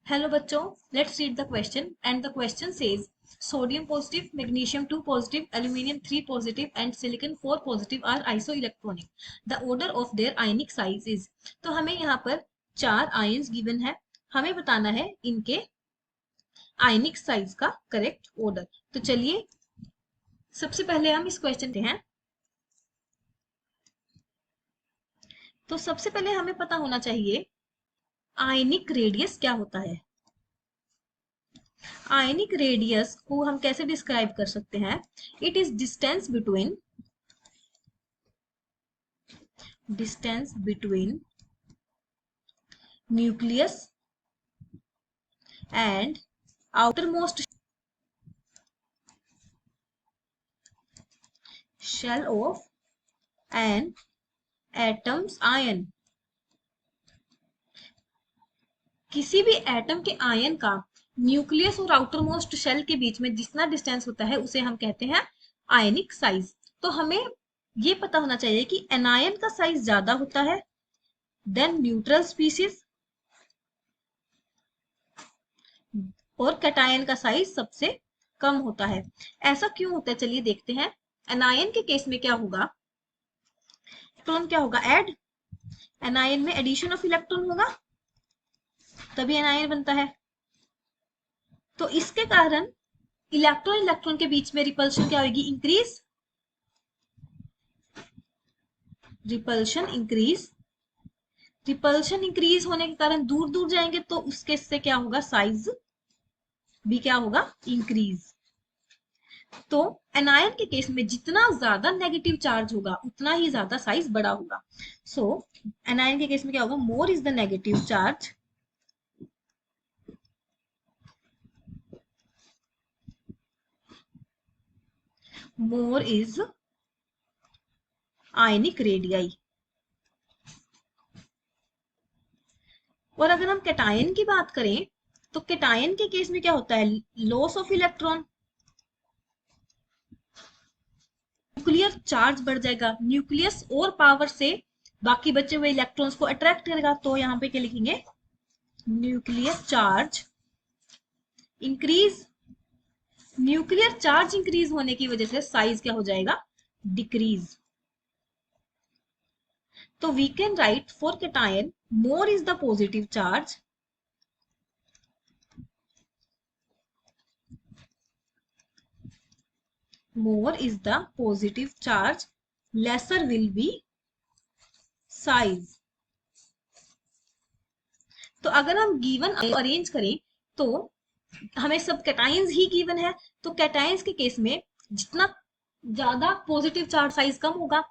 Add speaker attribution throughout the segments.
Speaker 1: Hello बच्चों, let's read the question and the question says sodium positive, magnesium 2 positive, aluminium 3 positive and silicon 4 positive are isoelectronic. The order of their ionic size is. तो हमें यहाँ पर 4 ions given है, हमें बताना है इनके आयनिक साइज का करेक्ट ऑर्डर। तो चलिए सबसे पहले हम इस क्वेश्चन के हैं। तो सबसे पहले हमें पता होना चाहिए आयनिक रेडियस क्या होता है। आयनिक रेडियस को हम कैसे डिस्क्राइब कर सकते हैं? It is distance between nucleus and outermost shell of an atom's ion। किसी भी एटम के आयन का न्यूक्लियस और आउटरमोस्ट शेल के बीच में जितना डिस्टेंस होता है उसे हम कहते हैं आयनिक साइज। तो हमें ये पता होना चाहिए कि एनायन का साइज ज्यादा होता है देन न्यूट्रल स्पीसीज और कैटायन का साइज सबसे कम होता है। ऐसा क्यों होता है चलिए देखते हैं। एनायन के केस में क्या होगा, इलेक्ट्रॉन क्या होगा, ऐड। एनायन में एडिशन ऑफ इलेक्ट्रॉन होगा तभी एनायन बनता है। तो इसके कारण इलेक्ट्रॉन इलेक्ट्रॉन के बीच में रिपल्शन क्या होगी, इंक्रीज। रिपल्शन इंक्रीज होने के कारण दूर दूर जाएंगे तो उसके से क्या होगा, साइज भी क्या होगा, इंक्रीज। तो एनायन के केस में जितना ज्यादा नेगेटिव चार्ज होगा उतना ही ज्यादा साइज बड़ा होगा। सो एनायन के केस में क्या होगा, मोर is the negative charge, more is ionic radii. और अगर हम कैटायन की बात करें तो कैटायन के केस में क्या होता है, loss of electron, nuclear charge बढ़ जाएगा, न्यूक्लियस और पावर से बाकी बचे हुए इलेक्ट्रॉन्स को अट्रैक्ट करेगा। तो यहाँ पे क्या लिखेंगे, nuclear charge increase. Nuclear charge increase होने की वजह से साइज क्या हो जाएगा, डिक्रीज। तो we can write for cation more is the positive charge, more is the positive charge, lesser will be size। तो अगर हम गिवन अरेंज करें तो हमें सब कैटायंस ही गिवन है। तो कैटायंस के केस में जितना ज्यादा पॉजिटिव चार्ज साइज कम होगा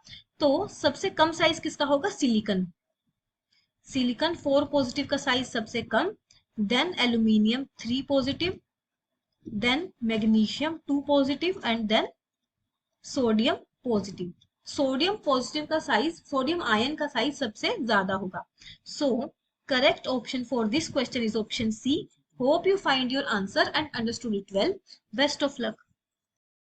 Speaker 1: तो सबसे कम साइज किसका होगा, सिलिकॉन। सिलिकॉन 4 पॉजिटिव का साइज सबसे कम, then aluminium 3 positive, then magnesium 2 positive and then sodium positive. Sodium positive का साइज, सोडियम आयन का साइज सबसे ज्यादा होगा। So correct option for this question is option C. Hope you find your answer and understood it well. Best of luck.